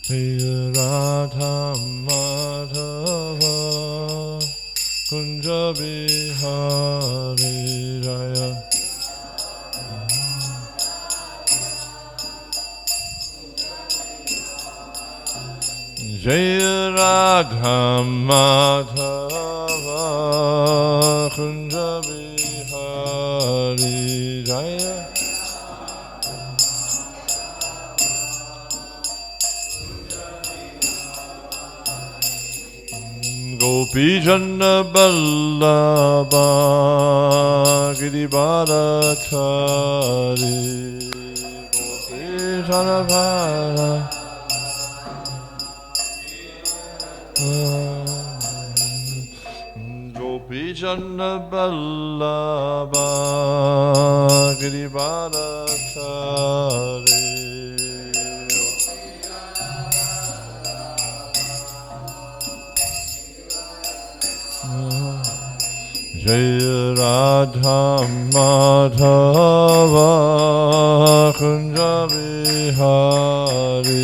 Jaya Radha Madhava Kunja Bihari Jaya Jaya Radha Madhava Kunja Bihari Jaya Gopi Jana Ballabha Giribharatari Gopi Jana Ballabha Gopi Jana Ballabha Giribharatari Jaya Radha Madhava Kunja Bihari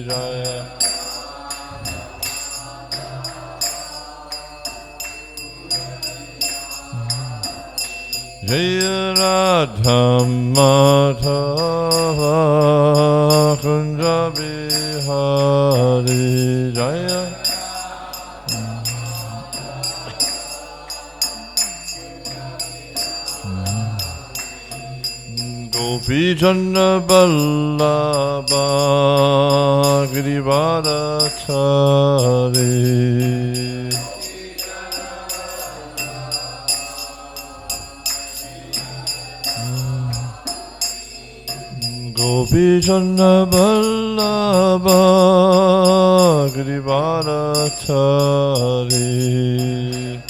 Jaya Jaya Radha Madhava Kunja Bihari Jaya Gopi Jana Ballabha Giribharatari Gopi Jana Ballabha Giribharatari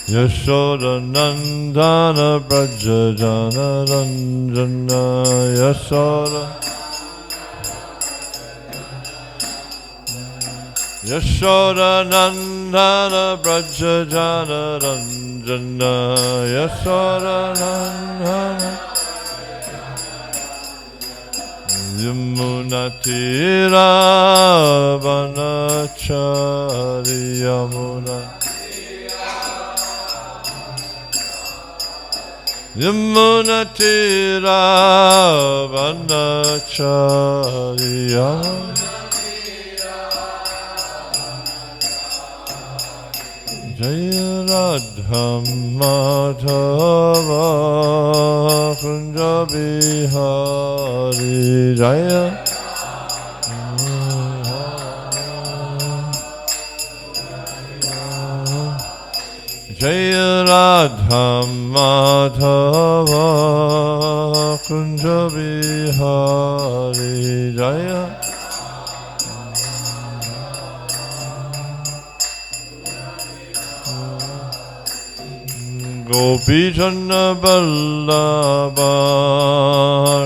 Yashoda Nandana Braja Jana Ranjana Yashoda Yashoda Nandana Braja Jana Ranjana Yashoda Nandana Yamuna Tira Vanachari Yamuna Yamuna Tira Vanachariya Jaya Radha Madhava Kunja Bihari Jaya Jaya Radha Madhava Kunja Bihari Jaya Gopi Jana Ballabha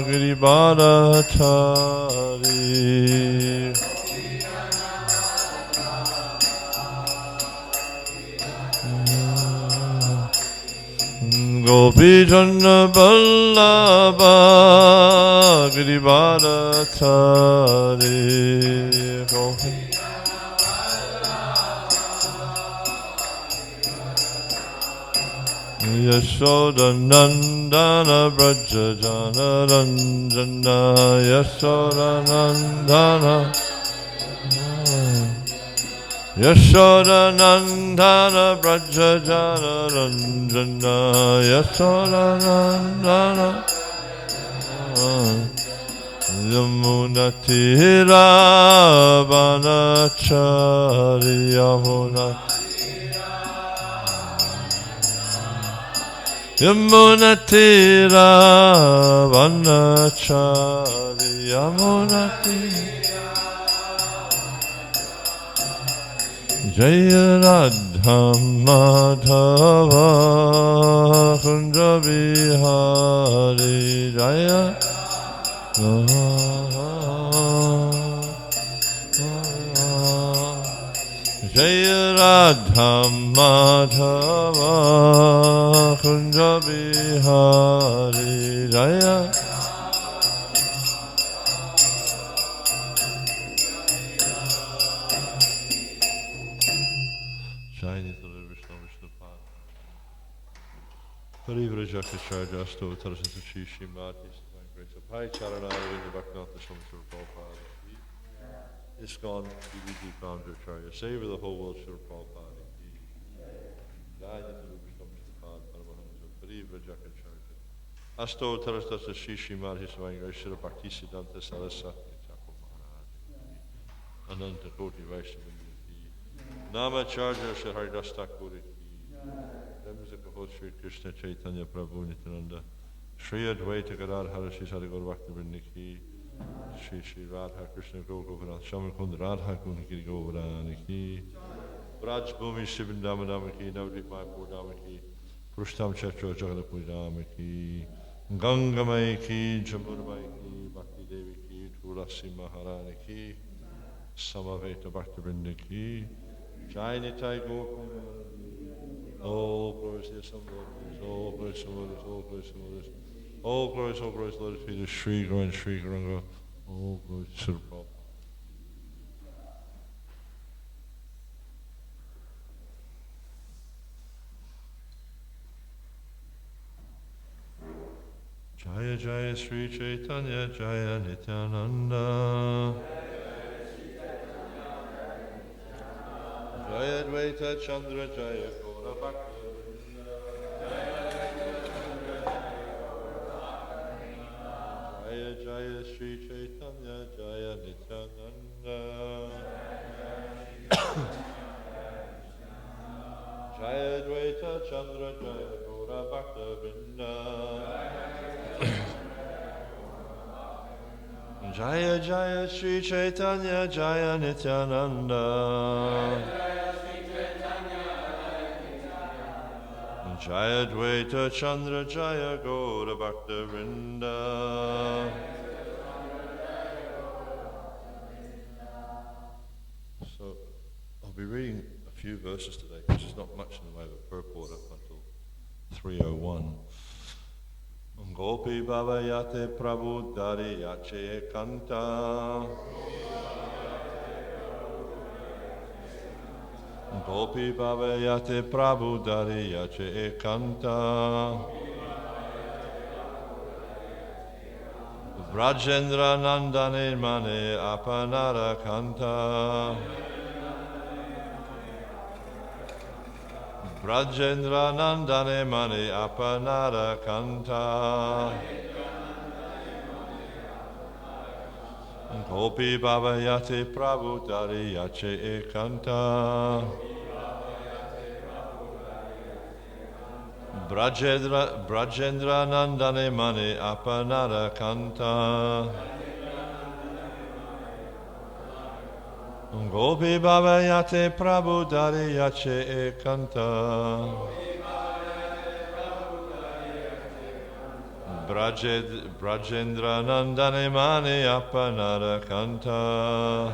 Giribharatari Gopi Jana Ballabha Giribharatari Gopi Yashoda Nandana Braja Jana Ranjana Yashoda Nandana Yashoda Nandana Braja Jana Ranjana Yashoda Nandana Yamuna Tira Vanachari Yamuna Yamuna Tira Vanachari Yamuna Tira Jaya Radha Madhava Kunja Bihari Jaya Jaya Radha Madhava Kunja Bihari Jaya Jai Nitya Vishnu Vishnu Pad Parivrajakacharya Asto Tarasata Shri Shrimati Divine Grace of Pai Charana Arvinda Bhaktivinoda Swami Prabhupada ISKCON DVD Founder Acharya Savor the whole world Srila Prabhupada Jai Nitya Vishnu Vishnu Pad Paramahansa Parivrajakacharya Asto Tarasata Shri Shrimati Divine Grace Srila Bhakti Siddhanta Saraswati Thakur Maharaj Ananta Koti Vaishnava Nama Charja Shri Haridas Thakur Shri Krishna Chaitanya Prabhu Nityananda Shri Advaita Gadadhara Shri Sadhguru Bhaktivinoda Ki Shri Shri Radha Krishna Govardhana Shamakund Radha Kundakiri Govardhana Ki Braj Bhumi Shivindama Dama Ki Navadvip Mayapur Dama Ki Purushtam Chatra Jagadapur Dama Ki Gangamai Ki Jamuna Ki Bhakti Devi Ki Tulasi Maharani Ki Samaveta Bhaktivinoda Ki Jai Nitai Gopal all glories, yes, all glories, all glories, all glories, all glories, let it be the Sri Guru and Sri Guranga, all glories to the Prabhupada. Jaya Jaya Sri Chaitanya Jaya Nityananda Jaya Advaita Chandra Jaya Gaura Bhakta Jaya Jaya Sri Chaitanya Jaya Nityananda Jaya Advaita Chandra Jaya Gaura Bhakta Vrinda Jaya Jaya Sri Chaitanya Jaya Nityananda Jaya Dvaita Chandra Jaya Gaura Bhakta Vrinda So I'll be reading a few verses today because there's not much in the way of a purport up until 301. Gopi Baba Yate Prabhu Dari Yache Kanta Gopi Baba Yate Prabhu Dari Yache Kanta Vrajendra Nandane Mane Apanara Kanta Vrajendra Nandane Mane Apanara Kanta Gopi Baba Yate Prabhu Dari Yache Kanta Vrajendra Nandane Mane Apanara Kanta Gopi Baba Yate Prabhu Dari Yache Kanta Vrajendra Nandane Mane Apanara Kanta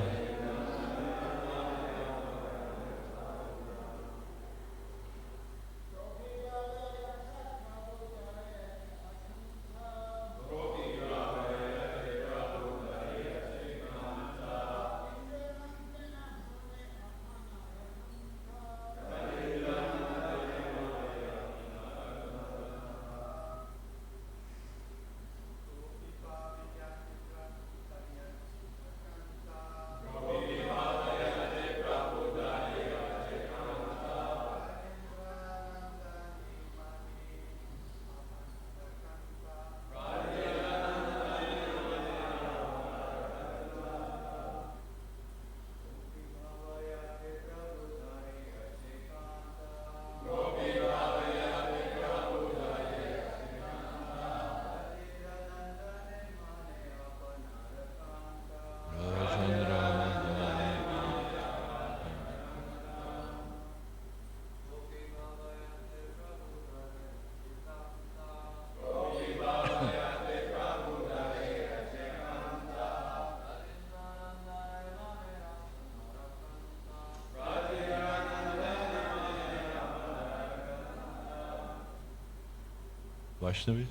Vaishnavis.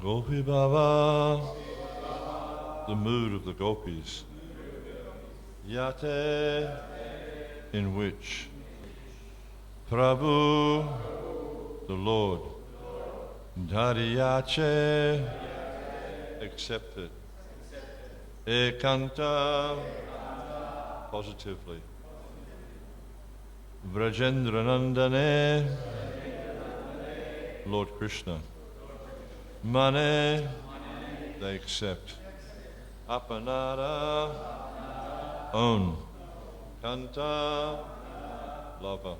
Gopi Baba, the mood of the gopis. Yate, in which Prabhu, the Lord, Dhariyache, accepted, Ekanta, positively, Vrajendranandane, Lord Krishna, Mane, they accept, Apanara, own, Kanta, lover.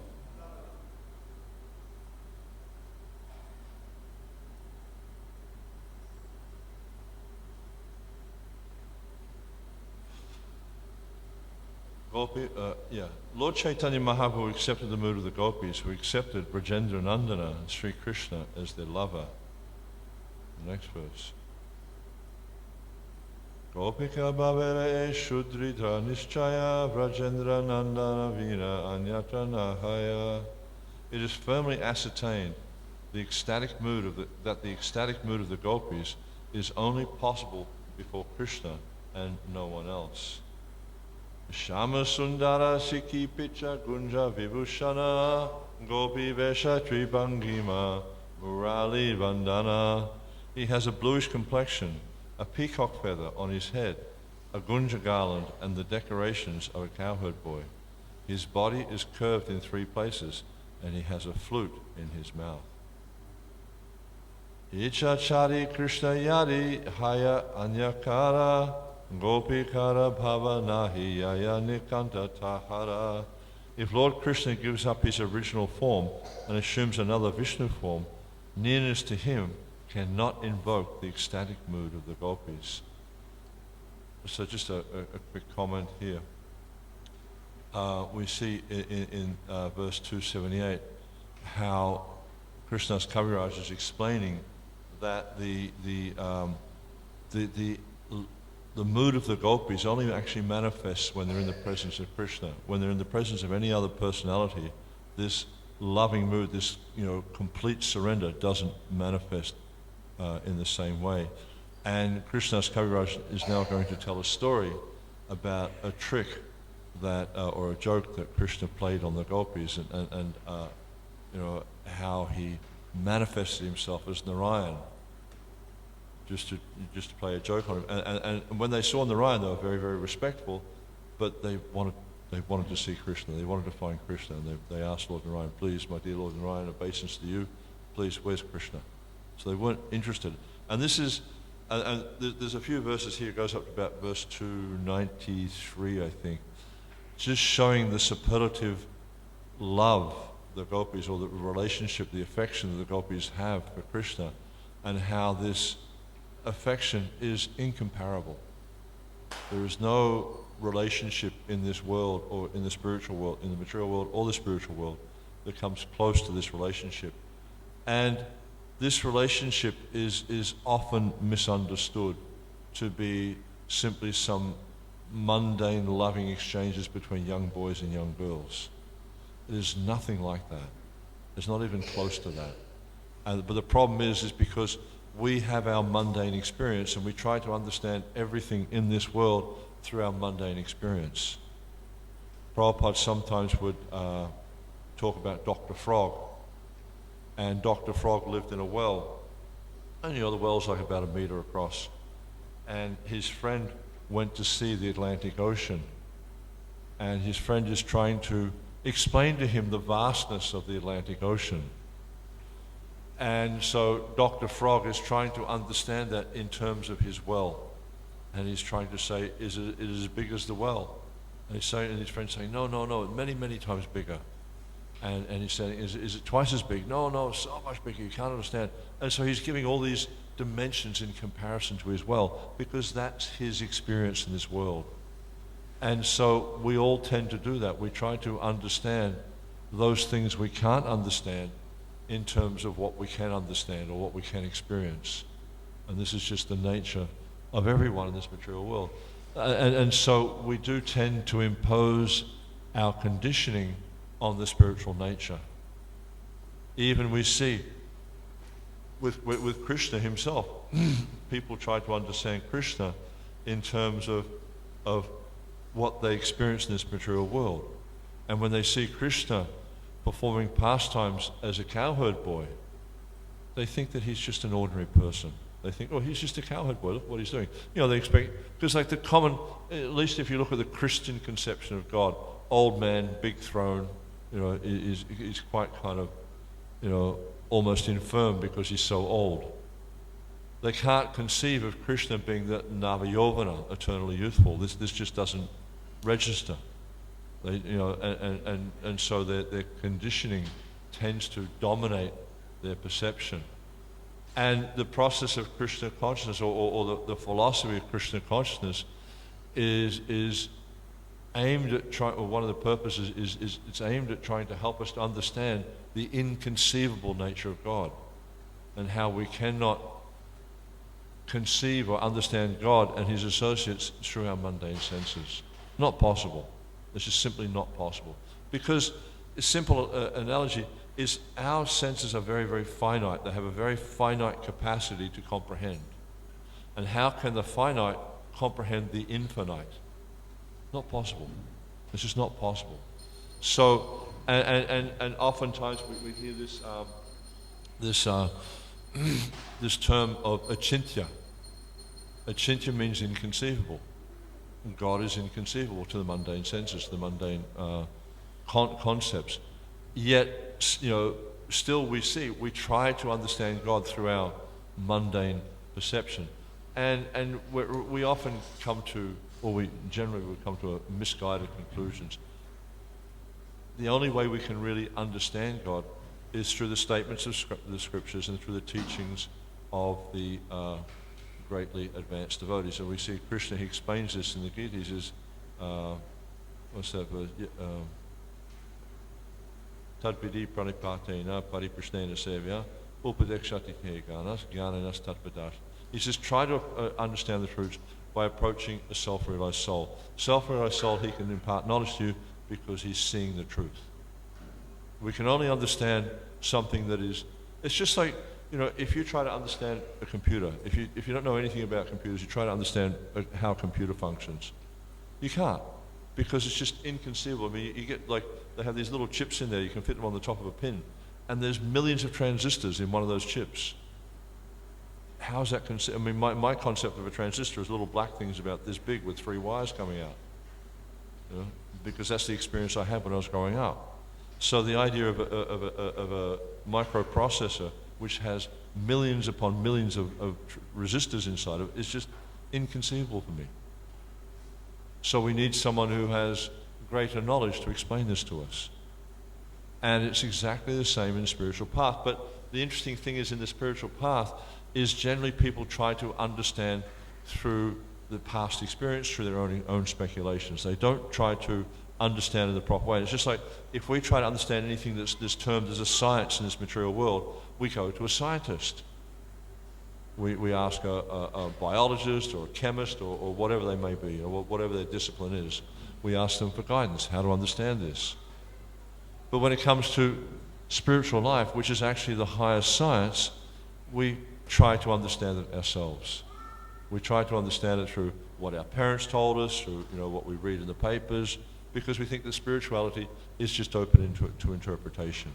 Lord Chaitanya Mahaprabhu accepted the mood of the gopis, who accepted Brajendra Nandana and Sri Krishna as their lover. The next verse. Gopika Bhavere Shudrita Nishchaya Brajendra Nandana Vina Anyatra Nahaya. It is firmly ascertained the ecstatic mood that the ecstatic mood of the gopis is only possible before Krishna and no one else. Shama Sundara Sikhi Picha Gunja Vibhushana Gopi Vesha Tribangima Murali Vandana. He has a bluish complexion, a peacock feather on his head, a gunja garland, and the decorations of a cowherd boy. His body is curved in 3 places, and he has a flute in his mouth. Icha Chari Krishna Yadi Haya Anyakara Gopikara Bhava Nahi Yaya Nikanta Tahara. If Lord Krishna gives up his original form and assumes another Vishnu form, nearness to him cannot invoke the ecstatic mood of the gopis. So just a quick comment here. We see in verse 278 how Krishna's Kaviraj is explaining that the mood of the gopis only actually manifests when they're in the presence of Krishna. When they're in the presence of any other personality, this loving mood, this complete surrender doesn't manifest in the same way. And Krishna's Kaviraj is now going to tell a story about a trick that, or a joke that Krishna played on the gopis, and how he manifested himself as Narayan, just to play a joke on him. And when they saw Narayan, they were very, very respectful, but they wanted to see Krishna. They wanted to find Krishna, and they asked Lord Narayan, "Please, my dear Lord Narayan, obeisance to you. Please, where's Krishna?" So they weren't interested. And this is, and there's a few verses here. It goes up to about verse 293, I think, just showing the superlative love the gopis, or the relationship, the affection that the gopis have for Krishna, and how this affection is incomparable. There is no relationship in this world, or in the spiritual world, in the material world or the spiritual world, that comes close to this relationship. And this relationship is often misunderstood to be simply some mundane loving exchanges between young boys and young girls. It is nothing like that. It's not even close to that. But the problem is because we have our mundane experience, and we try to understand everything in this world through our mundane experience. Prabhupada sometimes would talk about Dr. Frog. And Dr. Frog lived in a well. And the well's like about 1 meter across. And his friend went to see the Atlantic Ocean. And his friend is trying to explain to him the vastness of the Atlantic Ocean. And so Dr. Frog is trying to understand that in terms of his well. And he's trying to say, is it as big as the well? And his friend's saying, no, many, many times bigger. And he's saying, is it twice as big? No, so much bigger, you can't understand. And so he's giving all these dimensions in comparison to his well, because that's his experience in this world. And so we all tend to do that. We try to understand those things we can't understand in terms of what we can understand or what we can experience. And this is just the nature of everyone in this material world. And so we do tend to impose our conditioning on the spiritual nature. Even we see with Krishna himself, people try to understand Krishna in terms of what they experience in this material world. And when they see Krishna performing pastimes as a cowherd boy, they think that he's just an ordinary person. They think, oh, he's just a cowherd boy, look what he's doing. You know, they expect, because like the common, at least if you look at the Christian conception of God, old man, big throne, you know, is quite kind of, you know, almost infirm because he's so old. They can't conceive of Krishna being the Navayovana, eternally youthful. This just doesn't register. They, you know, and so their conditioning tends to dominate their perception. And the process of Krishna consciousness, or the philosophy of Krishna consciousness, is aimed at trying, or one of the purposes is it's aimed at trying to help us to understand the inconceivable nature of God, and how we cannot conceive or understand God and his associates through our mundane senses. Not possible. It's just simply not possible. Because a simple analogy is our senses are very, very finite. They have a very finite capacity to comprehend. And how can the finite comprehend the infinite? Not possible. It's just not possible. So, and oftentimes we hear this this term of achintya. Achintya means inconceivable. And God is inconceivable to the mundane senses, the mundane concepts. Yet, you know, still we try to understand God through our mundane perception. And we often come to, or we generally would come to misguided conclusions. The only way we can really understand God is through the statements of the scriptures and through the teachings of the greatly advanced devotees. And we see Krishna, he explains this in the Gita. He says, what's that verse? Tadvidi pranipatena pariprasnena sevya upadekshati ganas gyananas tatpadash. He says, try to understand the truths by approaching a self-realized soul. Self-realized soul, he can impart knowledge to you because he's seeing the truth. We can only understand something that is, it's just like, you know, if you try to understand a computer, if you don't know anything about computers, you try to understand how a computer functions. You can't, because it's just inconceivable. I mean, you get like, they have these little chips in there, you can fit them on the top of a pin, and there's millions of transistors in one of those chips. How's that I mean, my concept of a transistor is little black things about this big with 3 wires coming out. You know, because that's the experience I had when I was growing up. So the idea of a microprocessor which has millions upon millions of resistors inside of it is just inconceivable for me. So we need someone who has greater knowledge to explain this to us. And it's exactly the same in the spiritual path. But the interesting thing is, in the spiritual path, is generally people try to understand through the past experience, through their own speculations. They don't try to understand in the proper way. It's just like if we try to understand anything that's termed as a science in this material world, we go to a scientist. We ask a biologist or a chemist or whatever they may be, or whatever their discipline is. We ask them for guidance, how to understand this. But when it comes to spiritual life, which is actually the highest science, we try to understand it ourselves. We try to understand it through what our parents told us, through, you know, what we read in the papers, because we think that spirituality is just open to interpretation.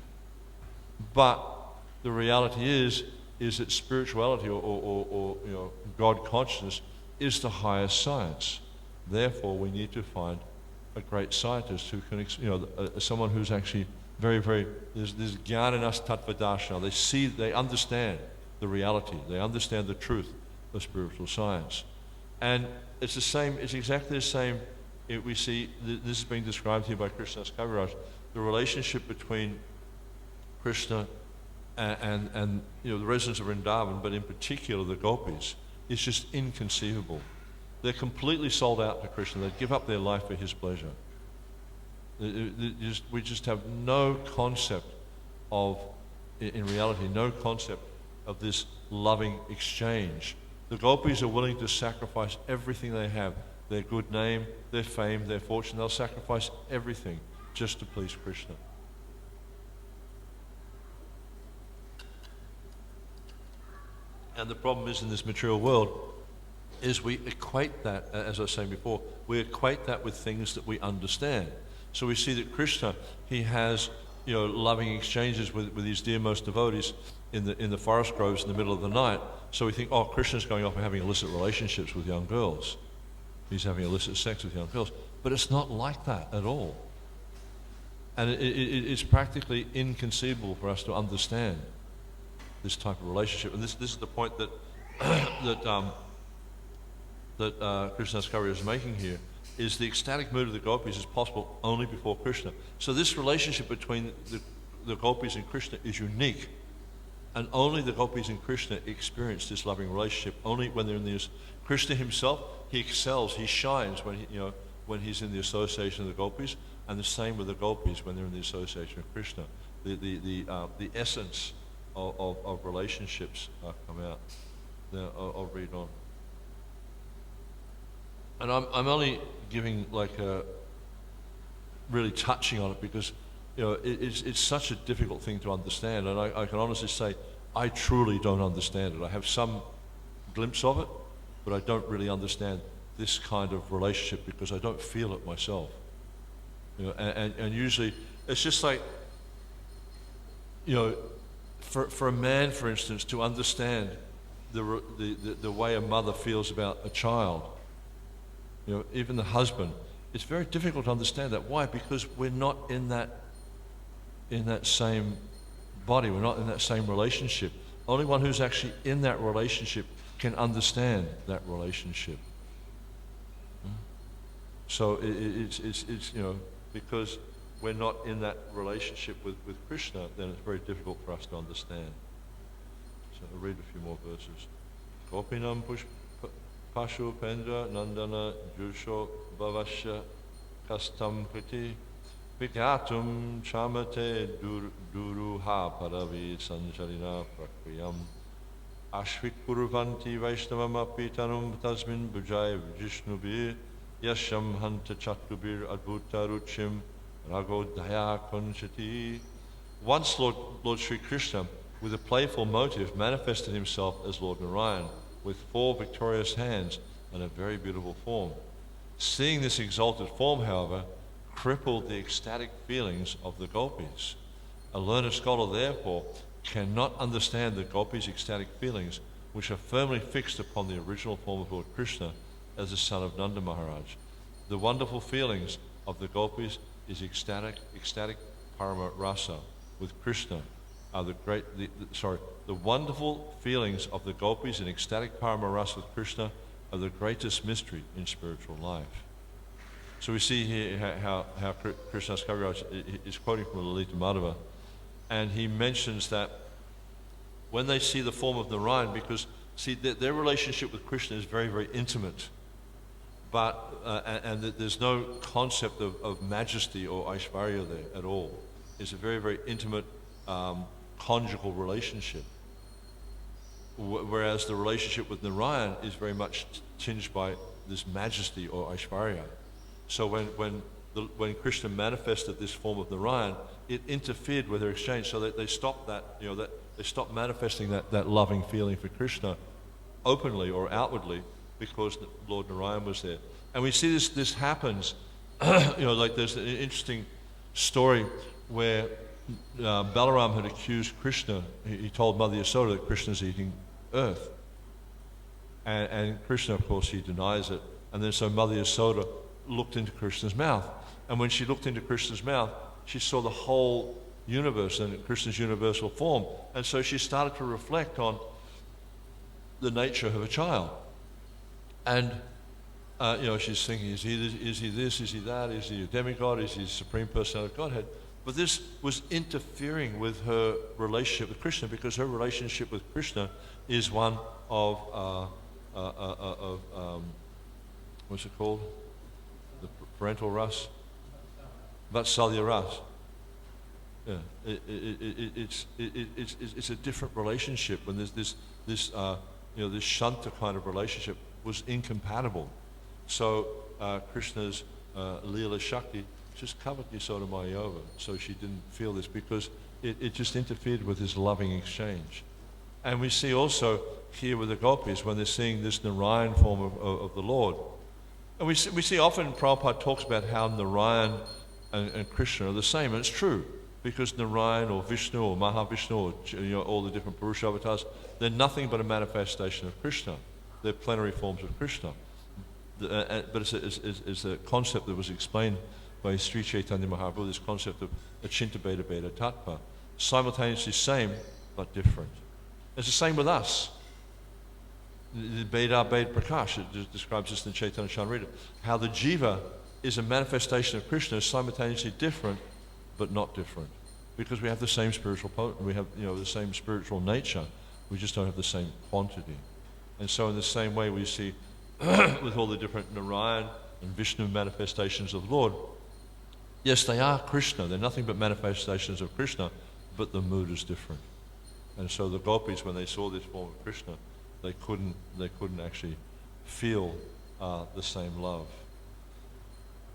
But the reality is that spirituality or you know, God consciousness is the highest science. Therefore, we need to find a great scientist who can, you know, someone who's actually very, very, there's gyananas tattvadarsana. They understand the reality. They understand the truth of spiritual science. And it's the same, it's exactly the same. We see, this is being described here by Nrsimha Kavaca, the relationship between Krishna and you know, the residents of Vrindavan, but in particular the gopis, is just inconceivable. They're completely sold out to Krishna. They give up their life for his pleasure. We just have no concept of, in reality, no concept of this loving exchange. The gopis are willing to sacrifice everything they have, their good name, their fame, their fortune. They'll sacrifice everything just to please Krishna. And the problem is, in this material world, is we equate that, as I was saying before, we equate that with things that we understand. So we see that Krishna, he has, loving exchanges with his dearmost devotees in the forest groves in the middle of the night. So we think, oh, Krishna's going off and having illicit relationships with young girls. He's having illicit sex with young girls. But it's not like that at all. And it's practically inconceivable for us to understand this type of relationship. And this is the point that Krishnadas Kaviraj is making here, is the ecstatic mood of the gopis is possible only before Krishna. So this relationship between the gopis and Krishna is unique. And only the gopis and Krishna experience this loving relationship. Only when they're in this. Krishna himself, he excels, he shines when he's in the association of the gopis, and the same with the gopis when they're in the association of Krishna. The essence of relationships come out. Now, I'll read on. And I'm only giving really touching on it because it's such a difficult thing to understand, and I can honestly say I truly don't understand it. I have some glimpse of it, but I don't really understand this kind of relationship because I don't feel it myself. And usually it's just like, for a man, for instance, to understand the way a mother feels about a child, even the husband, it's very difficult to understand that. Why? Because we're not in that same body. We're not in that same relationship. Only one who's actually in that relationship can understand that relationship. So it's because we're not in that relationship with Krishna, then it's very difficult for us to understand. So I'll read a few more verses. Gopinam Pashu Pendra Nandana Jusho Bhavasya Kastam Priti Vikyatum Chamate Duruha Paravi Sanjarina Prakriyam Ashvik Puruvanti Vaishnavam Apitanum Tasmin Bujay Vishnubi Yasham Hanta Chatkubir Adbhuta Ruchim Ragodaya Konchati. Once Lord Sri Krishna, with a playful motive, manifested himself as Lord Narayan, with 4 victorious hands and a very beautiful form. Seeing this exalted form, however, crippled the ecstatic feelings of the gopis. A learned scholar, therefore, cannot understand the gopis' ecstatic feelings, which are firmly fixed upon the original form of Lord Krishna as the son of Nanda Maharaj. The wonderful feelings of the gopis is ecstatic parama rasa with Krishna are the wonderful feelings of the gopis in ecstatic parama rasa with Krishna are the greatest mystery in spiritual life. So we see here how Krishnadas Kaviraj is quoting from Lalita Madhava, and he mentions that when they see the form of Narayan, because see their relationship with Krishna is very, very intimate, but and there's no concept of majesty or Aishvarya there at all. It's a very, very intimate conjugal relationship. Whereas the relationship with Narayan is very much tinged by this majesty or Aishvarya. So when Krishna manifested this form of Narayan, it interfered with their exchange, so that they stopped that, they stopped manifesting that loving feeling for Krishna openly or outwardly, because Lord Narayan was there. And we see this happens, there's an interesting story where Balaram had accused Krishna. He told Mother Yasoda that Krishna's eating earth. And Krishna, of course, he denies it. And then so Mother Yasoda looked into Krishna's mouth. And when she looked into Krishna's mouth, she saw the whole universe and Krishna's universal form. And so she started to reflect on the nature of a child. And, she's thinking, is he this, is he that, is he a demigod, is he the Supreme Personality of Godhead? But this was interfering with her relationship with Krishna, because her relationship with Krishna is one of what's it called? The parental ras? Vatsalya ras. Yeah, it's a different relationship when there's this Shanta kind of relationship was incompatible. So Krishna's Leela Shakti just covered Yasoda Maya over, so she didn't feel this because it just interfered with his loving exchange. And we see also here with the gopis when they're seeing this Narayan form of the Lord. And we see often Prabhupada talks about how Narayan and Krishna are the same, and it's true. Because Narayan or Vishnu or Mahavishnu or all the different Purusha avatars, they're nothing but a manifestation of Krishna. They're plenary forms of Krishna. But it's a concept that was explained by Sri Caitanya Mahaprabhu, this concept of Achinta Beda Beda Tattva. Simultaneously same, but different. It's the same with us. The Beda Beda Prakash, it describes this in Chaitanya Charitamrita, how the jiva is a manifestation of Krishna, is simultaneously different, but not different, because we have the same spiritual we have the same spiritual nature. We just don't have the same quantity. And so in the same way we see with all the different Narayan and Vishnu manifestations of the Lord, yes, they are Krishna. They're nothing but manifestations of Krishna, but the mood is different. And so the gopis, when they saw this form of Krishna, they couldn't actually feel the same love.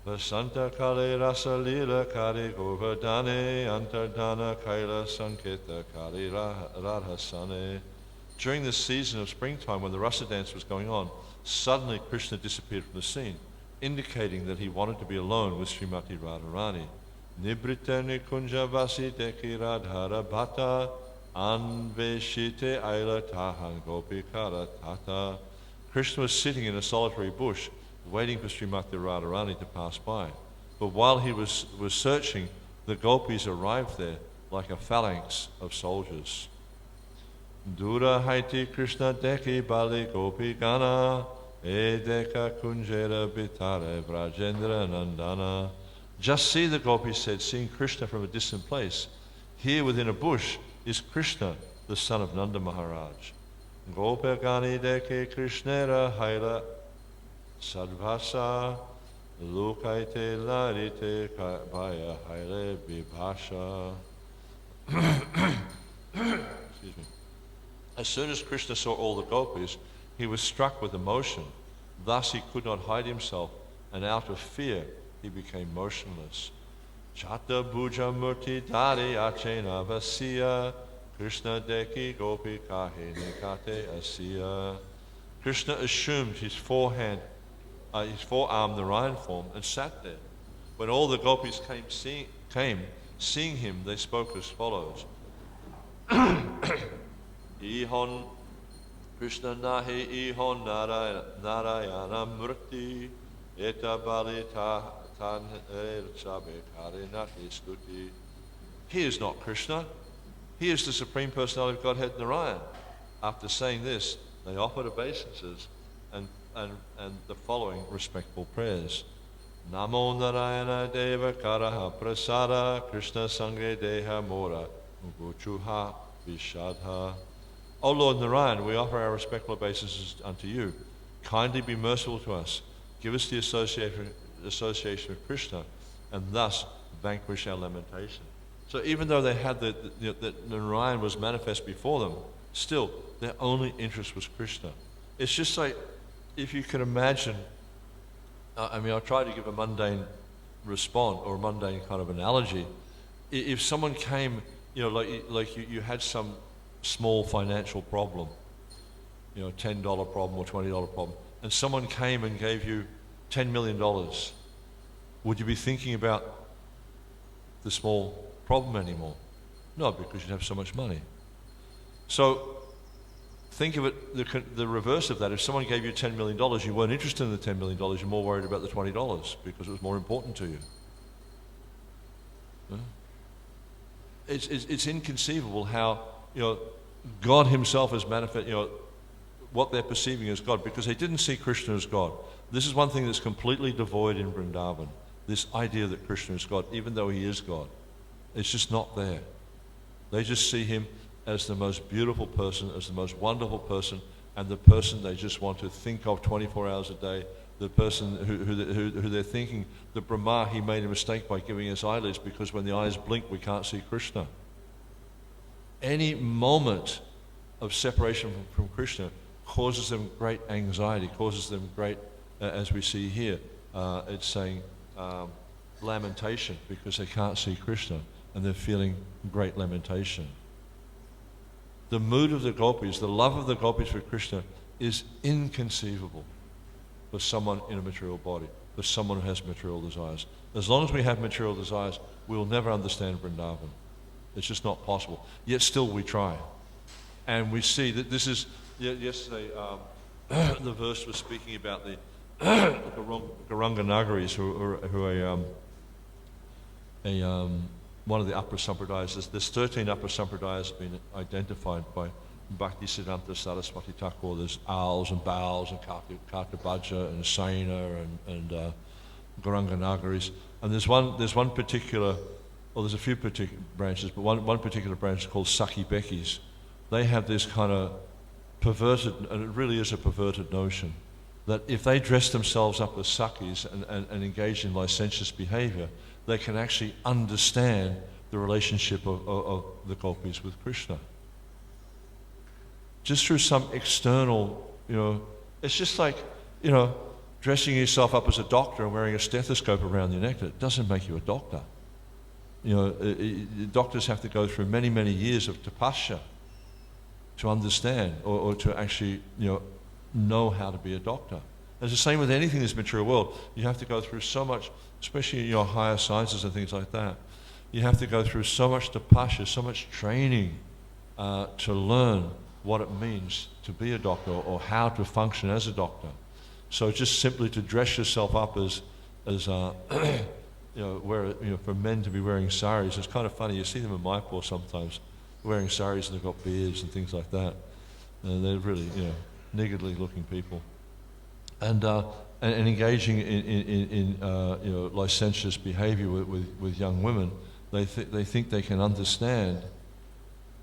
Vasanta Kale Rasa Lila Kare Govardhane Antardana Kaila Sanketa Kare Radhasane. During this season of springtime when the rasa dance was going on, suddenly Krishna disappeared from the scene, indicating that he wanted to be alone with Srimati Radharani. Nibrita Nikunja Vasi Deki Radhara Bhata Anveshite Aila Tahan Gopikara Tata. Krishna was sitting in a solitary bush, waiting for Srimati Radharani to pass by. But while he was searching, the gopis arrived there like a phalanx of soldiers. Dura Haiti Krishna Deki Bali Gopi Gana Edeka Kunjera Bitare Vrajendra Nandana. Just see, the gopis said, seeing Krishna from a distant place. Here within a bush is Krishna, the son of Nanda Maharaj. Gopagani Deki Krishnera Haila Sadvasa Lukaite Larite Baya Haile Bibhasha. Excuse me. As soon as Krishna saw all the gopis, he was struck with emotion. Thus he could not hide himself, and out of fear he became motionless. Chata Bhuja Murti Dari Achena Vasya Krishna Deki Gopi Kahe Nikate Asya. Krishna assumed his forearm Narayan form and sat there. When all the gopis came, seeing him, they spoke as follows. Ihon Krishna Nahi Ihon Narayana Murti Eta Bali Tan Sabe Karinati Stuti. He is not Krishna. He is the Supreme Personality of Godhead Narayan. After saying this, they offered obeisances and the following respectful prayers. Namo Narayana Deva Karaha Prasada Krishna Sanghe Deha Mora Uguchuha Vishadha. O Lord Narayan, we offer our respectful obeisances unto you. Kindly be merciful to us. Give us the association of Krishna, and thus vanquish our lamentation. So even though they had that Narayan was manifest before them, still their only interest was Krishna. It's just like, if you can imagine, I'll try to give a mundane response or a mundane kind of analogy. If someone came, like you had some small financial problem, $10 problem or $20 problem, and someone came and gave you $10 million, would you be thinking about the small problem anymore? No, because you'd have so much money. So think of it the reverse of that. If someone gave you $10 million, you weren't interested in the $10 million, you're more worried about the $20 because it was more important to you. Yeah? It's inconceivable how God himself is manifest, what they're perceiving as God, because they didn't see Krishna as God. This is one thing that's completely devoid in Vrindavan, this idea that Krishna is God, even though he is God. It's just not there. They just see him as the most beautiful person, as the most wonderful person, and the person they just want to think of 24 hours a day, the person who they're thinking that Brahma, he made a mistake by giving us eyelids because when the eyes blink we can't see Krishna. Any moment of separation from Krishna causes them great anxiety, causes them great, as we see here, it's saying lamentation because they can't see Krishna and they're feeling great lamentation. The mood of the gopis, the love of the gopis for Krishna is inconceivable for someone in a material body, for someone who has material desires. As long as we have material desires, we'll never understand Vrindavan. It's just not possible. Yet still we try. And we see that this is, yesterday the verse was speaking about the Gauranga Nagaris, who are one of the upper sampradayas. There's 13 upper sampradayas have been identified by Bhaktisiddhanta Saraswati Thakur. There's Owls and Bowls and Kartabhaja and Saina and Gauranga Nagaris. And there's one particular, well, there's a few particular branches, but one particular branch called Sakhi Bekis. They have this kind of perverted, and it really is a perverted notion, that if they dress themselves up as Sakhis and engage in licentious behavior, they can actually understand the relationship of the gopis with Krishna. Just through some external, it's just like, dressing yourself up as a doctor and wearing a stethoscope around your neck. It doesn't make you a doctor. Doctors have to go through many, many years of tapasya to understand or to actually, know how to be a doctor. It's the same with anything in this material world. You have to go through so much, especially in your higher sciences and things like that. You have to go through so much tapasya, so much training to learn what it means to be a doctor or how to function as a doctor. So just simply to dress yourself up as for men to be wearing saris, it's kind of funny. You see them in Mayapur sometimes wearing saris and they've got beards and things like that. And they're really, niggardly looking people. And engaging in licentious behavior with young women, they think they can understand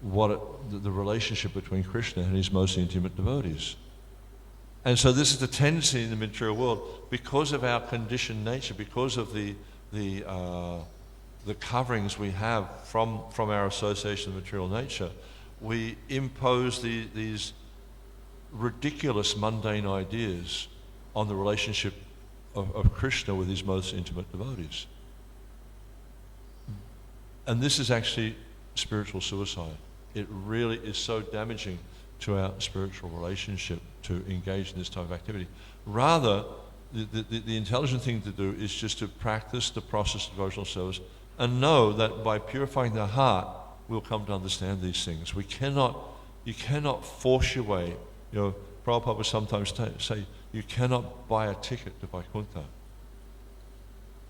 the relationship between Krishna and his most intimate devotees. And so this is the tendency in the material world, because of our conditioned nature, because of the coverings we have from our association with material nature, we impose these ridiculous mundane ideas on the relationship of Krishna with his most intimate devotees. And this is actually spiritual suicide. It really is so damaging to our spiritual relationship to engage in this type of activity. Rather, the intelligent thing to do is just to practice the process of devotional service and know that by purifying the heart, we'll come to understand these things. You cannot force your way. Prabhupada would sometimes say, you cannot buy a ticket to Vaikuntha.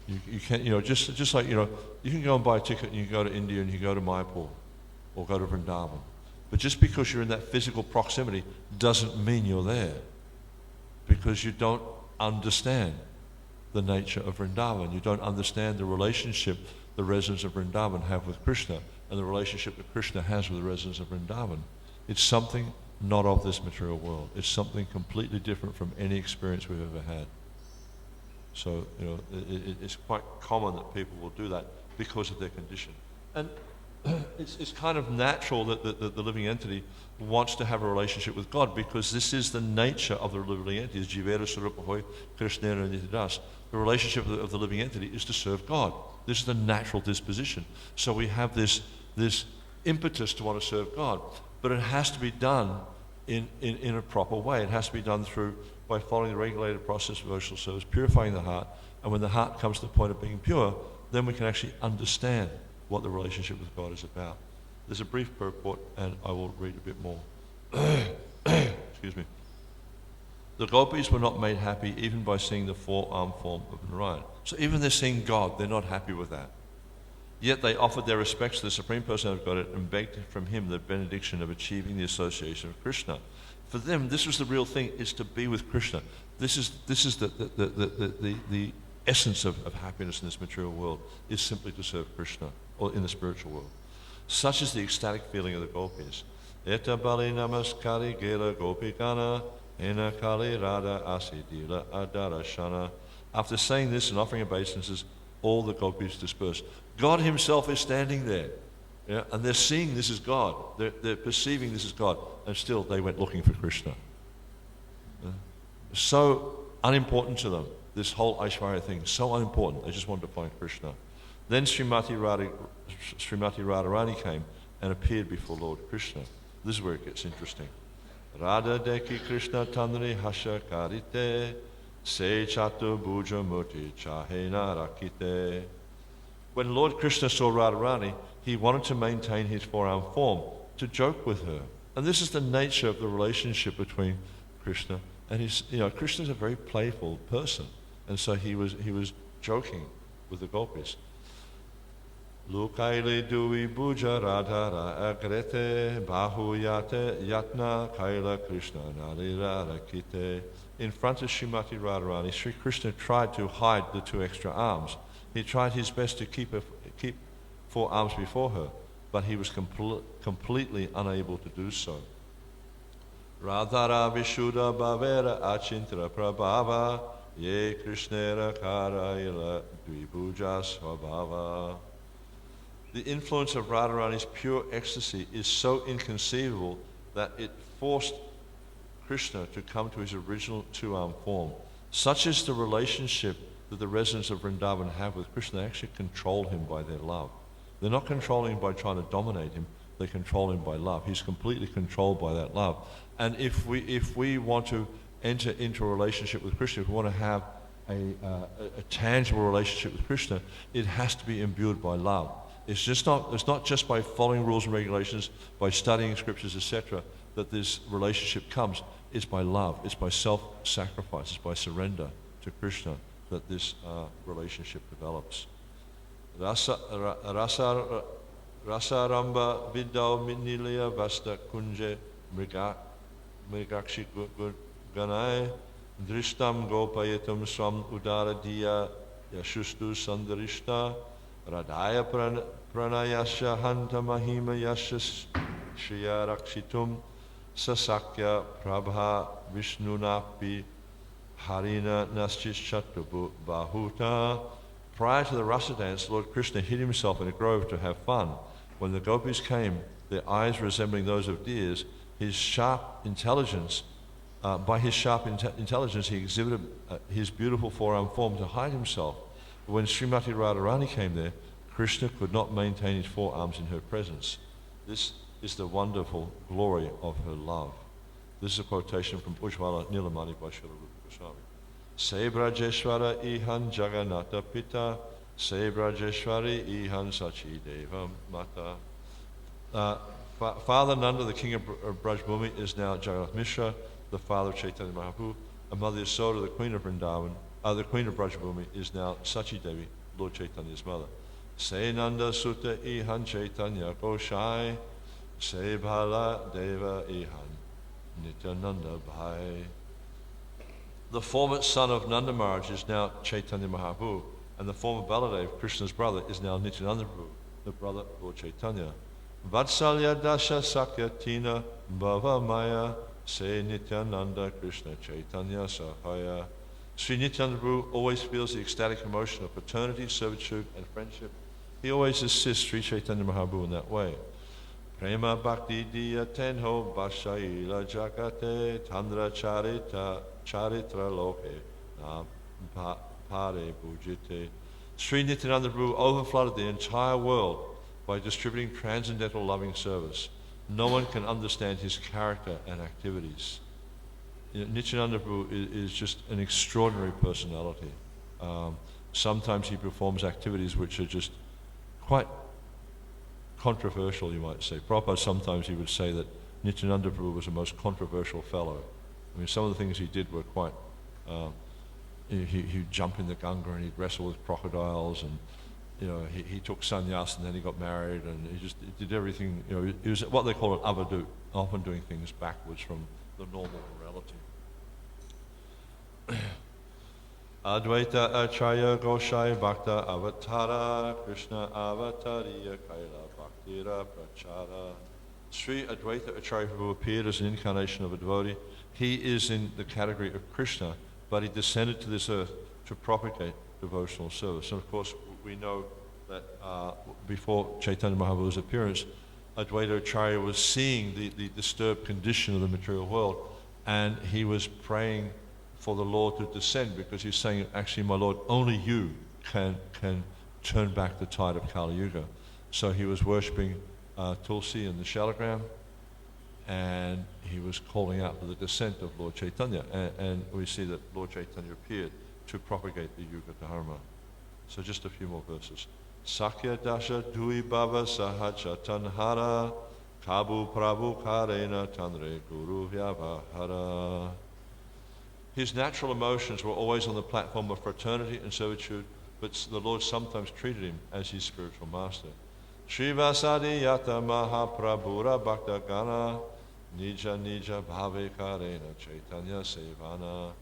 You can't, just like, you can go and buy a ticket and you can go to India and you can go to Mayapur or go to Vrindavan. But just because you're in that physical proximity doesn't mean you're there, because you don't understand the nature of Vrindavan. You don't understand the relationship the residents of Vrindavan have with Krishna and the relationship that Krishna has with the residents of Vrindavan. It's something not of this material world. It's something completely different from any experience we've ever had. So, it's quite common that people will do that because of their condition. And it's kind of natural that the living entity wants to have a relationship with God, because this is the nature of the living entity. The relationship of the living entity is to serve God. This is the natural disposition. So we have this impetus to want to serve God, but it has to be done in a proper way. It has to be done by following the regulated process of devotional service, purifying the heart, and when the heart comes to the point of being pure, then we can actually understand what the relationship with God is about. There's a brief purport, and I will read a bit more. Excuse me. The gopis were not made happy even by seeing the four-armed form of Narayan. So even they're seeing God, they're not happy with that. Yet they offered their respects to the Supreme Personality of Godhead and begged from him the benediction of achieving the association of Krishna. For them, this was the real thing, is to be with Krishna. This is the essence of happiness in this material world, is simply to serve Krishna, or in the spiritual world. Such is the ecstatic feeling of the gopis. Eta bali namaskari gela gopikana, Hena Kali Radha Asidila Adarashana. After saying this and offering obeisances, all the gopis dispersed. God himself is standing there. Yeah? And they're seeing this as God. They're perceiving this as God. And still they went looking for Krishna. So unimportant to them, this whole Aishwarya thing, so unimportant. They just wanted to find Krishna. Then Srimati Radharani came and appeared before Lord Krishna. This is where it gets interesting. Radha Deki Krishna Tandri Hasha Karite Se Chatu Bhuja Murti Chahena Rakite. When Lord Krishna saw Radharani, he wanted to maintain his four-arm form, to joke with her. And this is the nature of the relationship between Krishna and his, Krishna's a very playful person. And so he was joking with the gopis. Lukaile Dui Bhuja Radhara Agrete Bahu Yate Yatna Kaila Krishna Nalira Rakite. In front of Srimati Radharani, Sri Krishna tried to hide the two extra arms. He tried his best to keep four arms before her, but he was completely unable to do so. Radhara Vishuddha Bhavera Achintra Prabhava Ye Krishnera Karaila Dvibhuja Swabhava. The influence of Radharani's pure ecstasy is so inconceivable that it forced Krishna to come to his original two-arm form. Such is the relationship that the residents of Vrindavan have with Krishna. They actually control him by their love. They're not controlling him by trying to dominate him. They control him by love. He's completely controlled by that love. And if we want to enter into a relationship with Krishna, if we want to have a tangible relationship with Krishna, it has to be imbued by love. It's not just by following rules and regulations, by studying scriptures, etc., that this relationship comes. It's by love. It's by self-sacrifice. It's by surrender to Krishna that this relationship develops. Rasaramba Viddao Miniliya Vasta Kunje Mrigakshi Ganai Drishtam Gopayatam Swam Udara Diya Yashustu Sandarishta Radhaya Pranayasya Hanta Mahima Yasya Shriya Rakshitum Sasakya Prabha Vishnunapi Harina Naschishchatu Bahuta. Prior to the rasa dance, Lord Krishna hid himself in a grove to have fun. When the gopis came, their eyes resembling those of deers, his sharp intelligence, he exhibited his beautiful four-arm form to hide himself. But when Srimati Radharani came there, Krishna could not maintain his four arms in her presence. This is the wonderful glory of her love. This is a quotation from Ujjvala Nilamani by Srila Rupa Goswami. Se Brajeshwara ihan Jagannatha Pita, Se Brajeshwari ihan Sachi Deva Mata. Father Nanda, the king of Brajbhumi, is now Jagannath Mishra, the father of Chaitanya Mahaprabhu, and Mother Yasoda, the queen of Vrindavan, the queen of Brajbhumi, is now Sachi Devi, Lord Chaitanya's mother. Se Nanda Sutta ihan Chaitanya Goshai, Se Bhala Deva ihan Nityananda Bhai. The former son of Nanda Maharaj is now Chaitanya Mahaprabhu, and the former Baladev, Krishna's brother, is now Nityananda Prabhu, the brother of Lord Chaitanya. Vatsalya Dasha Sakya Tina Bhava Maya Se Nityananda Krishna Chaitanya Sahaya. Sri Nityananda Prabhu always feels the ecstatic emotion of paternity, servitude, and friendship. He always assists Sri Chaitanya Mahaprabhu in that way. Prema Bhakti Diya Tenho Bashaila Jakate Tandra Charitra Loke Pare Bhujite. Sri Nityananda Prabhu overflooded the entire world by distributing transcendental loving service. No one can understand his character and activities. Nityananda Prabhu is just an extraordinary personality. Sometimes he performs activities which are just quite controversial, you might say. Prabhupada, sometimes he would say that Nityananda Prabhu was the most controversial fellow. I mean, some of the things he did were quite... he'd jump in the Ganga and he'd wrestle with crocodiles, and he took sannyas and then he got married, and he did everything. He was what they call an avadut, often doing things backwards from the normal morality. Advaita Acharya Goshai Bhakta Avatara Krishna Avatariya Kaila Bhaktira Prachara Sri Advaita Acharya Prabhu appeared as an incarnation of a devotee. He is in the category of Krishna, but he descended to this earth to propagate devotional service. And of course, we know that before Chaitanya Mahaprabhu's appearance, Advaita Acharya was seeing the disturbed condition of the material world, and he was praying for the Lord to descend, because he's saying, actually, my Lord, only you can turn back the tide of Kali Yuga. So he was worshipping Tulsi in the shalagram, and he was calling out for the descent of Lord Chaitanya. And we see that Lord Chaitanya appeared to propagate the Yuga Dharma. So just a few more verses. Sakya dasha dui baba sahaja tanhara kabu prabhu karena tanre guru vyavahara. His natural emotions were always on the platform of fraternity and servitude, but the Lord sometimes treated him as his spiritual master. Srivasadi yata mahaprabhura bhakta gana nija nija bhave karena chaitanya sevana.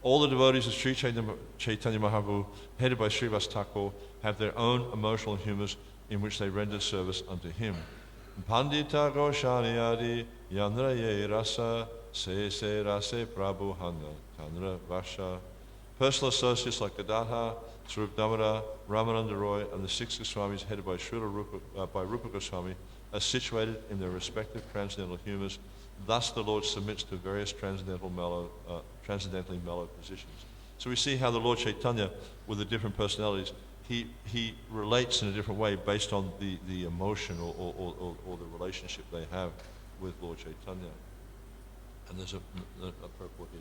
All the devotees of Sri Chaitanya Mahaprabhu, headed by Srivas Thakur, have their own emotional humours in which they render service unto him. Pandita Goshaniyadi Yandra Ye Rasa Se Se Rase Prabhu Hanga Chandra Vasha. Personal associates like Gadadhar, Swarup Damodar, Ramananda Roy, and the six Goswamis headed by Rupa Goswami are situated in their respective transcendental humours. Thus the Lord submits to various transcendently mellow positions. So we see how the Lord Chaitanya, with the different personalities, he relates in a different way based on the emotion or the relationship they have with Lord Chaitanya. And there's a purport here.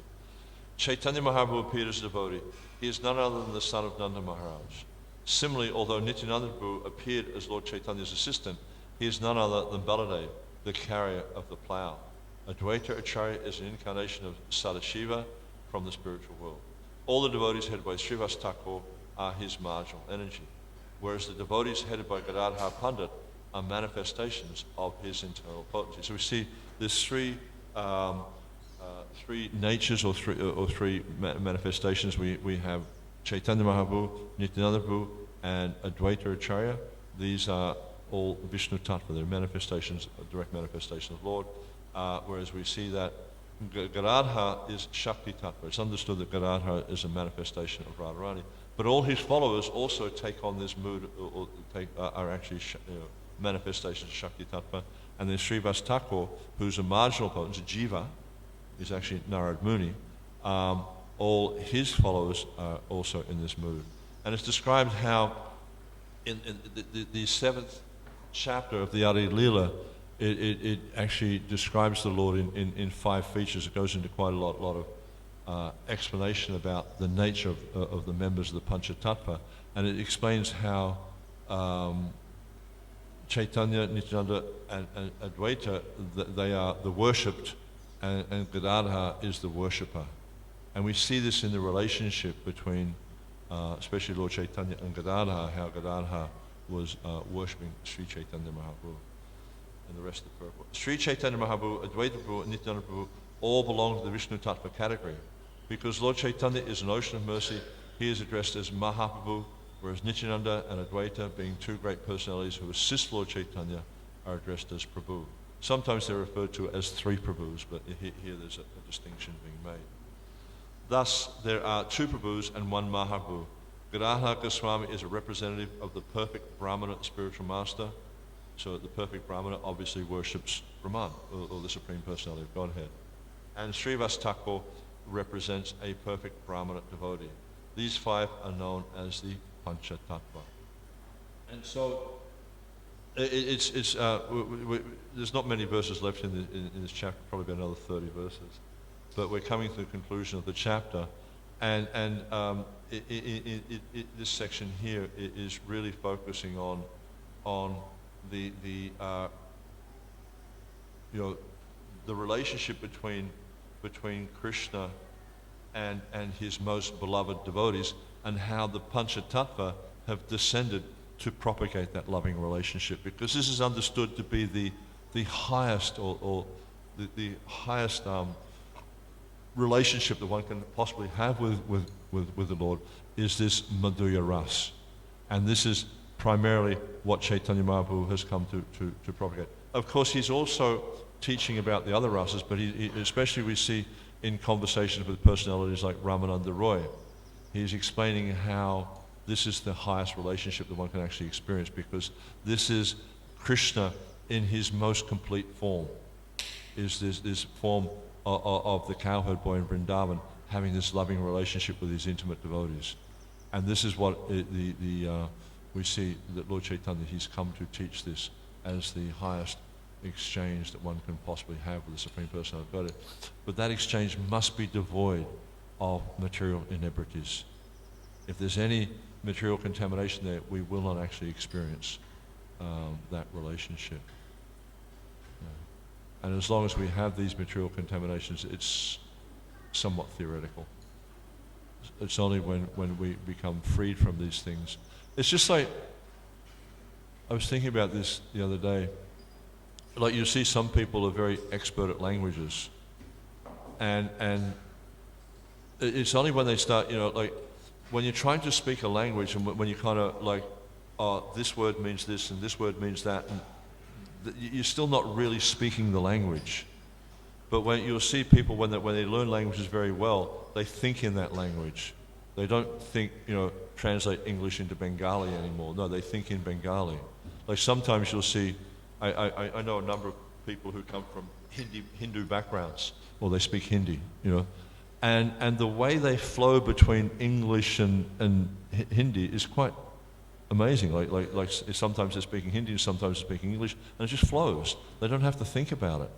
Chaitanya Mahaprabhu appeared as a devotee. He is none other than the son of Nanda Maharaj. Similarly, although Nityananda Prabhu appeared as Lord Chaitanya's assistant, he is none other than Baladev, the carrier of the plough. Advaita Acharya is an incarnation of Sadashiva from the spiritual world. All the devotees headed by Srivas Thakur are his marginal energy, whereas the devotees headed by Gadadhar Pandit are manifestations of his internal potency. So we see there's three natures or three manifestations. We have Chaitanya Mahaprabhu, Nityananda Prabhu, and Advaita Acharya. These are all Vishnu Tattva. They're manifestations, direct manifestation of the Lord. Whereas we see that Gadadhar is Shakti Tattva. It's understood that Gadadhar is a manifestation of Radharani. But all his followers also take on this mood, are actually manifestations of Shakti Tattva. And then Srivas Thakur, who's a marginal potency, Jiva, is actually Narad Muni. All his followers are also in this mood. And it's described how in the seventh chapter of the Adi Leela, it actually describes the Lord in 5 features. It goes into quite a lot of explanation about the nature of the members of the Panchatattva, and it explains how Chaitanya, Nityananda, and Advaita, they are the worshipped, and Gadadhar is the worshipper. And we see this in the relationship between, especially Lord Chaitanya and Gadadhar, how Gadadhar was worshipping Sri Chaitanya Mahaprabhu. And the rest of the purport. Sri Chaitanya Mahaprabhu, Advaita Prabhu, and Nityananda Prabhu all belong to the Vishnu Tattva category. Because Lord Chaitanya is an ocean of mercy, he is addressed as Mahaprabhu, whereas Nityananda and Advaita, being two great personalities who assist Lord Chaitanya, are addressed as Prabhu. Sometimes they're referred to as 3 Prabhus, but here there's a distinction being made. Thus, there are 2 Prabhus and 1 Mahaprabhu. Gadadhar Goswami is a representative of the perfect Brahmana spiritual master. So the perfect Brahmana obviously worships Brahman, or the Supreme Personality of Godhead. And Srivas Thakur represents a perfect Brahmana devotee. These 5 are known as the Panchatattva. And so there's not many verses left in this chapter, probably another 30 verses. But we're coming to the conclusion of the chapter. And this section here is really focusing on the relationship between Krishna and his most beloved devotees, and how the Panchatattva have descended to propagate that loving relationship, because this is understood to be the highest or the highest relationship that one can possibly have with the Lord, is this Madhurya Ras. And this is primarily what Chaitanya Mahaprabhu has come to propagate. of course, he's also teaching about the other rasas, but he especially we see in conversations with personalities like Ramananda Roy, he's explaining how this is the highest relationship that one can actually experience, because this is Krishna in his most complete form, is this form of the cowherd boy in Vrindavan having this loving relationship with his intimate devotees. And this is what we see that Lord Chaitanya, he's come to teach this as the highest exchange that one can possibly have with the Supreme Personality of Godhead. But that exchange must be devoid of material inebrities. If there's any material contamination there, we will not actually experience that relationship. And as long as we have these material contaminations, it's somewhat theoretical. It's only when we become freed from these things. It's just like, I was thinking about this the other day. Like, you see some people are very expert at languages, and it's only when they start, like when you're trying to speak a language and when you kind of like, oh, this word means this and this word means that, and you're still not really speaking the language. But when you'll see people when they learn languages very well, they think in that language. They don't think, translate English into Bengali anymore. No, they think in Bengali. Like sometimes you'll see, I know a number of people who come from Hindu backgrounds, or they speak Hindi, and the way they flow between English and Hindi is quite amazing. Like sometimes they're speaking Hindi, sometimes they're speaking English, and it just flows. They don't have to think about it.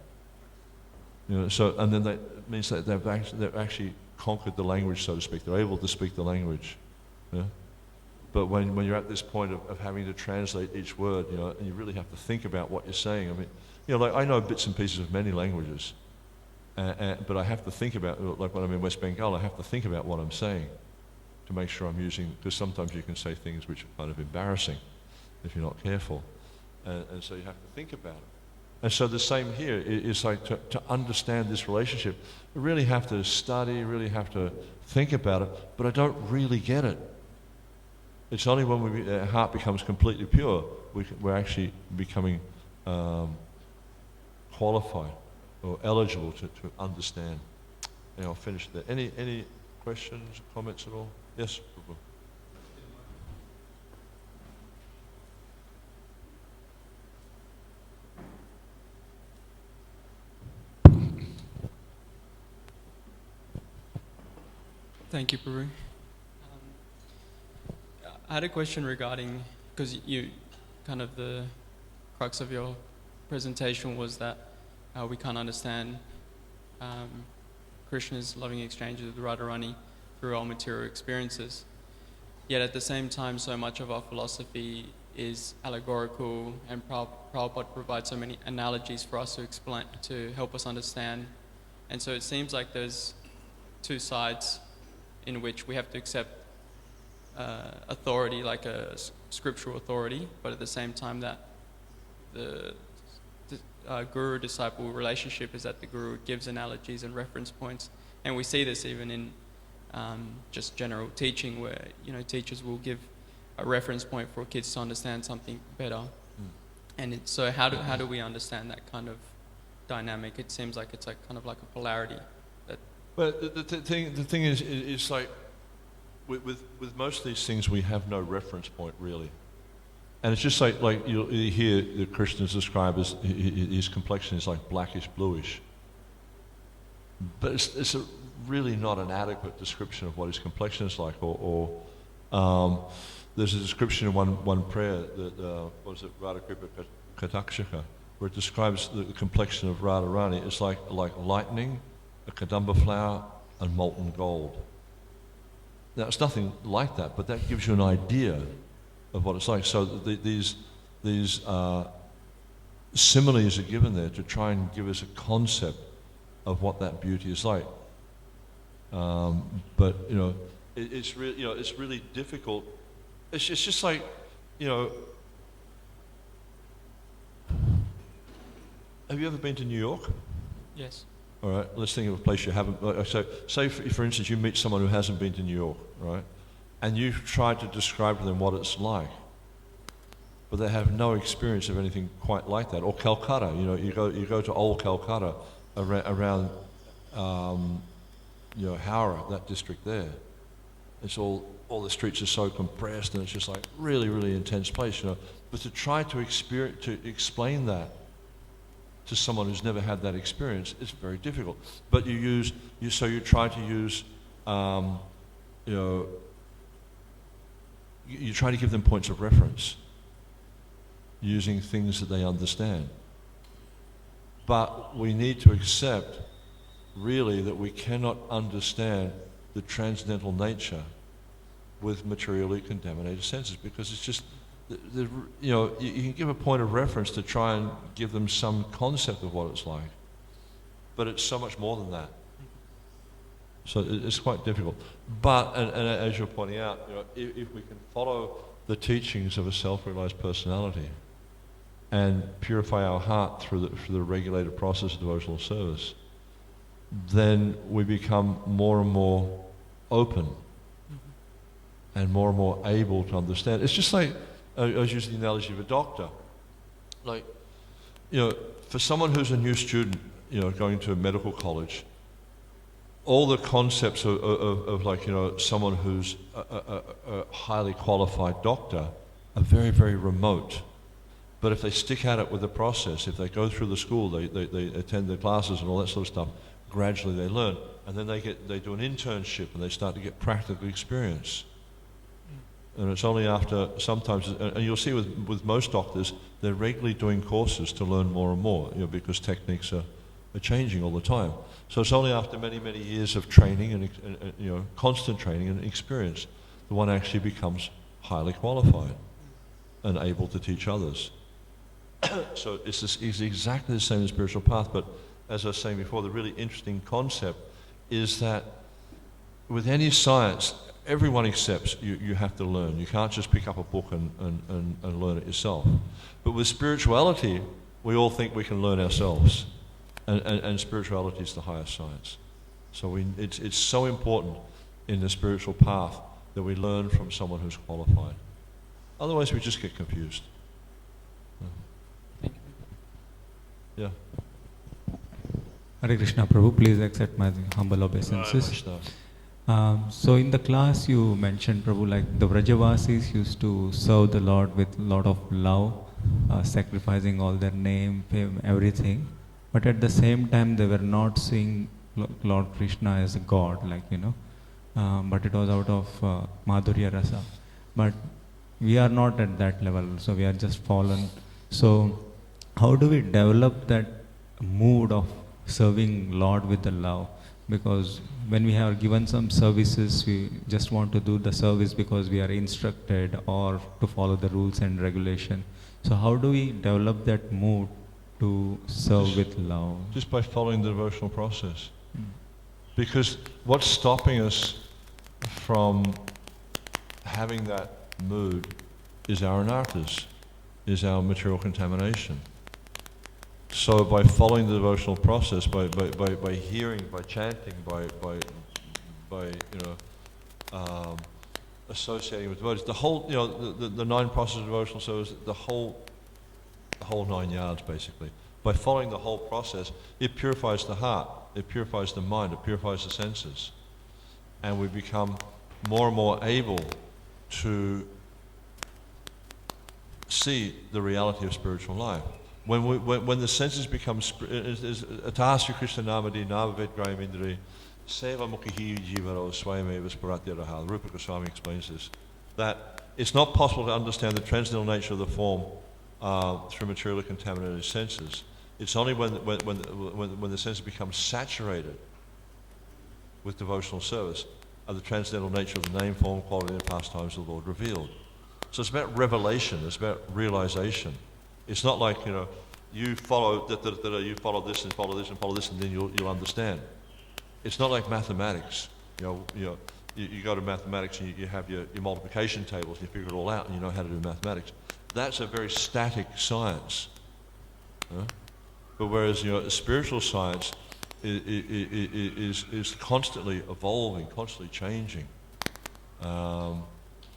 So, and then that means that they've actually conquered the language, so to speak. They're able to speak the language. But when you're at this point of having to translate each word, and you really have to think about what you're saying. I mean, like I know bits and pieces of many languages, but I have to think about, like when I'm in West Bengal, I have to think about what I'm saying to make sure I'm using, because sometimes you can say things which are kind of embarrassing if you're not careful. And so you have to think about it. And so the same here is like to understand this relationship, you really have to study, really have to think about it, but I don't really get it. It's only when our heart becomes completely pure, we're actually becoming qualified or eligible to understand. And I'll finish there. Any questions, comments at all? Yes, Prabhu. Thank you, Prabhu. I had a question regarding, because you, kind of the crux of your presentation was that we can't understand Krishna's loving exchanges with Radharani through our material experiences. Yet at the same time, so much of our philosophy is allegorical, and Prabhupada provides so many analogies for us to explain, to help us understand. And so it seems like there's two sides in which we have to accept authority, like a scriptural authority, but at the same time that the guru-disciple relationship is that the guru gives analogies and reference points. And we see this even in just general teaching, where teachers will give a reference point for kids to understand something better. And so how do we understand that kind of dynamic? It seems like it's like kind of like a polarity. But the thing is like, with most of these things, we have no reference point really, and it's just like you hear the Krishna's described as his complexion is like blackish bluish, but it's really not an adequate description of what his complexion is like. Or there's a description in one prayer that what is it, Radhakripa Katakshaka, where it describes the complexion of Radharani. It's like lightning, a kadamba flower, and molten gold. Now, it's nothing like that, but that gives you an idea of what it's like. So these similes are given there to try and give us a concept of what that beauty is like. But it's really it's really difficult. It's just like Have you ever been to New York? Yes. All right, let's think of a place you haven't. So, say for instance, you meet someone who hasn't been to New York, right? And you've tried to describe to them what it's like. but they have no experience of anything quite like that. Or Calcutta, you go to old Calcutta around Howrah, that district there. It's all the streets are so compressed, and it's just like really, really intense place, But to try to explain that to someone who's never had that experience, it's very difficult. But you try to use, you try to give them points of reference, using things that they understand. But we need to accept, really, that we cannot understand the transcendental nature with materially contaminated senses, because it's just, you can give a point of reference to try and give them some concept of what it's like, but it's so much more than that. So it's quite difficult. But, and as you're pointing out, if we can follow the teachings of a self-realized personality and purify our heart through the regulated process of devotional service, then we become more and more open and more able to understand. It's just like, I was using the analogy of a doctor. Like, for someone who's a new student, going to a medical college, all the concepts of like, someone who's a highly qualified doctor are very, very remote. But if they stick at it with the process, if they go through the school, they attend the classes and all that sort of stuff, gradually they learn. And then they do an internship and they start to get practical experience. And it's only after, sometimes, and you'll see with most doctors, they're regularly doing courses to learn more and more, because techniques are changing all the time. So it's only after many, many years of training and constant training and experience that one actually becomes highly qualified and able to teach others. So it's exactly the same as the spiritual path, but as I was saying before, the really interesting concept is that with any science, everyone accepts you have to learn. You can't just pick up a book and learn it yourself. But with spirituality, we all think we can learn ourselves. And spirituality is the highest science. So it's so important in the spiritual path that we learn from someone who's qualified. Otherwise we just get confused. Yeah. Hare Krishna, Prabhu, please accept my humble obeisances. So in the class you mentioned, Prabhu, like the Vrajavasis used to serve the Lord with a lot of love, sacrificing all their name, fame, everything. But at the same time they were not seeing Lord Krishna as a God, but it was out of Madhurya Rasa. But we are not at that level, so we are just fallen. So how do we develop that mood of serving Lord with the love? Because when we have given some services, we just want to do the service because we are instructed or to follow the rules and regulation. So how do we develop that mood to serve with love? Just by following the devotional process. Because what's stopping us from having that mood is our anarthas, is our material contamination. So by following the devotional process, by hearing, by chanting, by associating with devotees, the whole, the 9 processes of devotional service, the whole 9 yards basically. By following the whole process, it purifies the heart, it purifies the mind, it purifies the senses, and we become more and more able to see the reality of spiritual life. When the senses become Atasya Krishna Namadi Navavet Grayamindri Seva Mukhi Jivaro Swayameva Sparatyaraha. Rupa Goswami explains this, that it's not possible to understand the transcendental nature of the form through materially contaminated senses. It's only when the senses become saturated with devotional service are the transcendental nature of the name, form, quality, and pastimes of the Lord revealed. So it's about revelation, it's about realization. It's not like, you follow you follow this and follow this and follow this and then you'll understand. It's not like mathematics. You go to mathematics and you have your multiplication tables and you figure it all out and you know how to do mathematics. That's a very static science. But whereas spiritual science is constantly evolving, constantly changing.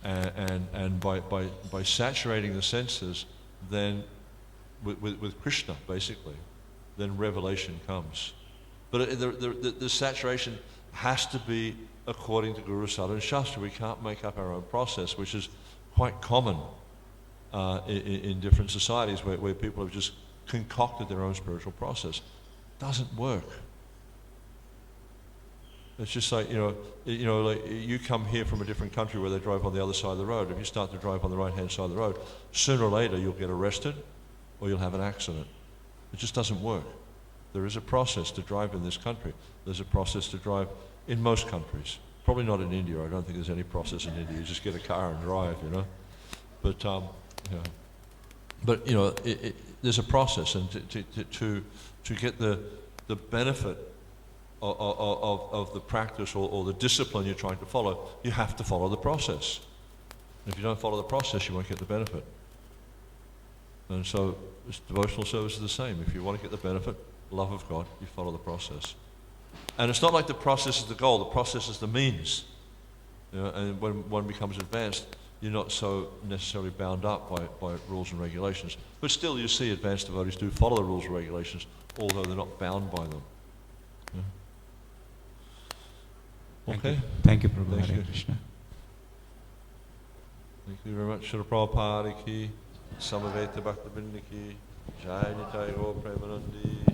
and by saturating the senses, then with Krishna basically, then revelation comes. But the saturation has to be according to Guru, Sadhu and Shastra. We can't make up our own process, which is quite common in different societies where people have just concocted their own spiritual process. Doesn't work. It's just like, like you come here from a different country where they drive on the other side of the road. If you start to drive on the right-hand side of the road, sooner or later you'll get arrested or you'll have an accident. It just doesn't work. There is a process to drive in this country. There's a process to drive in most countries. Probably not in India. I don't think there's any process in India. You just get a car and drive, But, there's a process, and to get the benefit of the practice or the discipline you're trying to follow, you have to follow the process. And if you don't follow the process, you won't get the benefit. And so devotional service is the same. If you want to get the benefit, love of God, you follow the process. And it's not like the process is the goal, the process is the means. And when one becomes advanced, you're not so necessarily bound up by rules and regulations. But still you see advanced devotees do follow the rules and regulations, although they're not bound by them. Okay. Thank you, Prabhu. Thank Hare you. Krishna. Thank you very much. Srila Prabhupada ki, Samaveta Bhaktivinoda ki, Jai Nitai Gaur Premanandi.